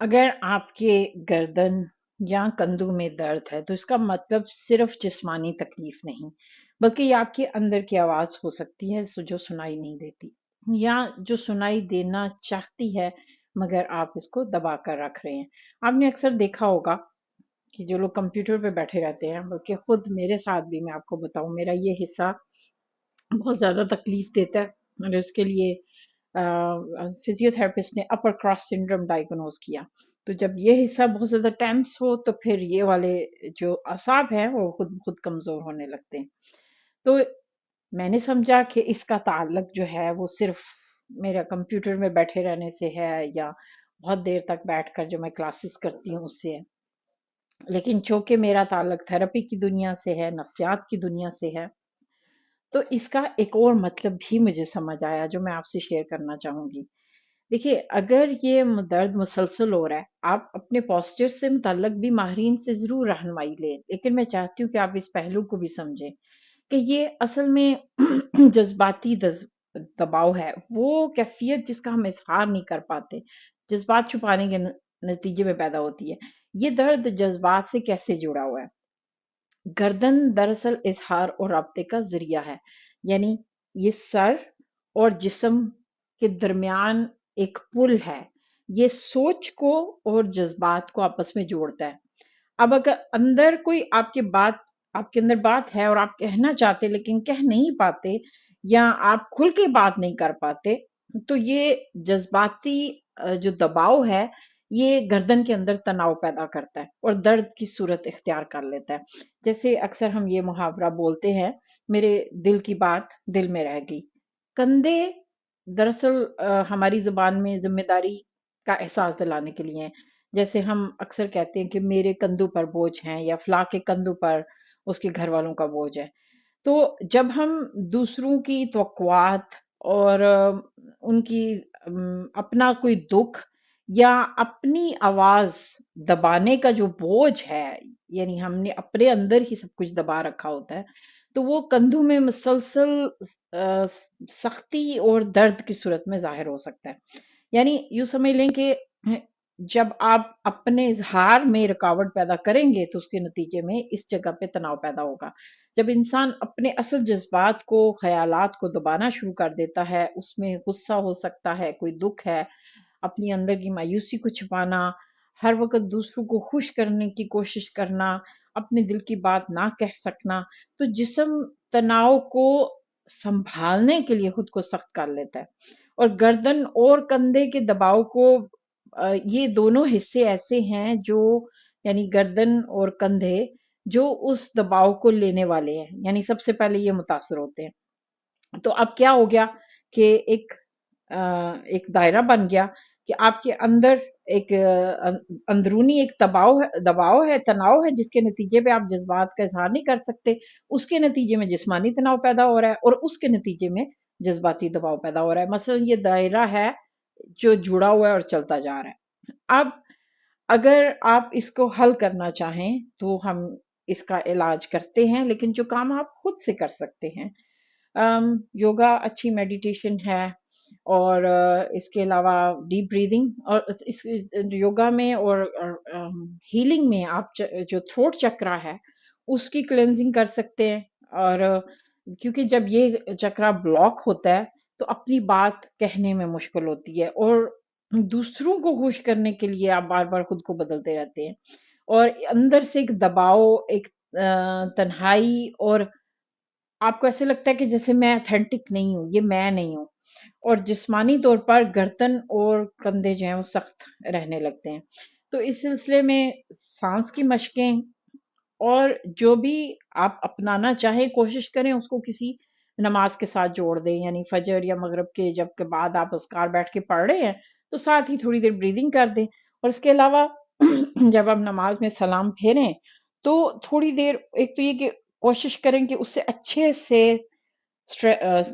اگر آپ کے گردن یا کندھوں میں درد ہے تو اس کا مطلب صرف جسمانی تکلیف نہیں، بلکہ یہ آپ کے اندر کی آواز ہو سکتی ہے جو سنائی نہیں دیتی، یا جو سنائی دینا چاہتی ہے مگر آپ اس کو دبا کر رکھ رہے ہیں۔ آپ نے اکثر دیکھا ہوگا کہ جو لوگ کمپیوٹر پہ بیٹھے رہتے ہیں، بلکہ خود میرے ساتھ بھی، میں آپ کو بتاؤں، میرا یہ حصہ بہت زیادہ تکلیف دیتا ہے، اور اس کے لیے فزیو تھراپسٹ نے اپر کراس سنڈروم ڈائگنوز کیا۔ تو جب یہ حصہ بہت زیادہ ٹینس ہو تو پھر یہ والے جو اعصاب ہیں وہ خود خود کمزور ہونے لگتے ہیں۔ تو میں نے سمجھا کہ اس کا تعلق جو ہے وہ صرف میرا کمپیوٹر میں بیٹھے رہنے سے ہے، یا بہت دیر تک بیٹھ کر جو میں کلاسز کرتی ہوں اس سے ہے، لیکن چونکہ میرا تعلق تھراپی کی دنیا سے ہے، نفسیات کی دنیا سے ہے، تو اس کا ایک اور مطلب بھی مجھے سمجھ آیا جو میں آپ سے شیئر کرنا چاہوں گی۔ دیکھیے، اگر یہ درد مسلسل ہو رہا ہے، آپ اپنے پوسچر سے متعلق بھی ماہرین سے ضرور رہنمائی لیں، لیکن میں چاہتی ہوں کہ آپ اس پہلو کو بھی سمجھیں کہ یہ اصل میں جذباتی دباؤ ہے، وہ کیفیت جس کا ہم اظہار نہیں کر پاتے، جذبات چھپانے کے نتیجے میں پیدا ہوتی ہے۔ یہ درد جذبات سے کیسے جڑا ہوا ہے؟ گردن دراصل اظہار اور رابطے کا ذریعہ ہے، یعنی یہ سر اور جسم کے درمیان ایک پل ہے، یہ سوچ کو اور جذبات کو آپس میں جوڑتا ہے۔ اب اگر اندر کوئی آپ کے اندر بات ہے اور آپ کہنا چاہتے لیکن کہہ نہیں پاتے، یا آپ کھل کے بات نہیں کر پاتے، تو یہ جذباتی جو دباؤ ہے یہ گردن کے اندر تناؤ پیدا کرتا ہے اور درد کی صورت اختیار کر لیتا ہے۔ جیسے اکثر ہم یہ محاورہ بولتے ہیں، میرے دل کی بات دل میں رہ گئی۔ کندھے دراصل ہماری زبان میں ذمہ داری کا احساس دلانے کے لیے ہیں۔ جیسے ہم اکثر کہتے ہیں کہ میرے کندھوں پر بوجھ ہیں، یا فلاں کے کندھوں پر اس کے گھر والوں کا بوجھ ہے۔ تو جب ہم دوسروں کی توقعات اور ان کی اپنا کوئی دکھ یا اپنی آواز دبانے کا جو بوجھ ہے، یعنی ہم نے اپنے اندر ہی سب کچھ دبا رکھا ہوتا ہے، تو وہ کندھوں میں مسلسل سختی اور درد کی صورت میں ظاہر ہو سکتا ہے۔ یعنی یوں سمجھ لیں کہ جب آپ اپنے اظہار میں رکاوٹ پیدا کریں گے تو اس کے نتیجے میں اس جگہ پہ تناؤ پیدا ہوگا۔ جب انسان اپنے اصل جذبات کو، خیالات کو دبانا شروع کر دیتا ہے، اس میں غصہ ہو سکتا ہے، کوئی دکھ ہے، اپنی اندر کی مایوسی کو چھپانا، ہر وقت دوسروں کو خوش کرنے کی کوشش کرنا، اپنے دل کی بات نہ کہہ سکنا، تو جسم تناؤ کو سنبھالنے کے لیے خود کو سخت کر لیتا ہے۔ اور گردن اور کندھے کے دباؤ کو یہ دونوں حصے ایسے ہیں جو، یعنی گردن اور کندھے، جو اس دباؤ کو لینے والے ہیں، یعنی سب سے پہلے یہ متاثر ہوتے ہیں۔ تو اب کیا ہو گیا کہ ایک دائرہ بن گیا کہ آپ کے اندر ایک اندرونی ایک دباؤ ہے، تناؤ ہے، جس کے نتیجے پہ آپ جذبات کا اظہار نہیں کر سکتے، اس کے نتیجے میں جسمانی تناؤ پیدا ہو رہا ہے، اور اس کے نتیجے میں جذباتی دباؤ پیدا ہو رہا ہے۔ مثلا یہ دائرہ ہے جو جڑا ہوا ہے اور چلتا جا رہا ہے۔ اب اگر آپ اس کو حل کرنا چاہیں تو ہم اس کا علاج کرتے ہیں، لیکن جو کام آپ خود سے کر سکتے ہیں، یوگا اچھی میڈیٹیشن ہے، اور اس کے علاوہ ڈیپ بریدنگ، اور اس یوگا میں اور ہیلنگ میں آپ جو تھروٹ چکرا ہے اس کی کلینزنگ کر سکتے ہیں۔ اور کیونکہ جب یہ چکرا بلاک ہوتا ہے تو اپنی بات کہنے میں مشکل ہوتی ہے، اور دوسروں کو خوش کرنے کے لیے آپ بار بار خود کو بدلتے رہتے ہیں، اور اندر سے ایک دباؤ، ایک تنہائی، اور آپ کو ایسے لگتا ہے کہ جیسے میں اتھینٹک نہیں ہوں، یہ میں نہیں ہوں، اور جسمانی طور پر گردن اور کندھے جو ہیں وہ سخت رہنے لگتے ہیں۔ تو اس سلسلے میں سانس کی مشقیں، اور جو بھی آپ اپنانا چاہیں کوشش کریں اس کو کسی نماز کے ساتھ جوڑ دیں، یعنی فجر یا مغرب کے جب کے بعد آپ اذکار بیٹھ کے پڑھ رہے ہیں تو ساتھ ہی تھوڑی دیر بریدنگ کر دیں، اور اس کے علاوہ جب آپ نماز میں سلام پھیریں تو تھوڑی دیر، ایک تو یہ کہ کوشش کریں کہ اس سے اچھے سے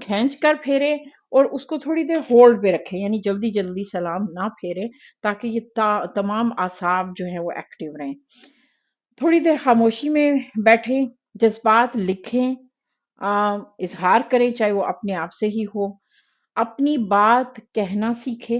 کھینچ کر پھیریں، اور اس کو تھوڑی دیر ہولڈ پہ رکھیں، یعنی جلدی جلدی سلام نہ پھیریں، تاکہ یہ تمام اعصاب جو ہیں وہ ایکٹیو رہیں۔ تھوڑی دیر خاموشی میں بیٹھیں، جذبات لکھیں، اظہار کریں، چاہے وہ اپنے آپ سے ہی ہو، اپنی بات کہنا سیکھیں،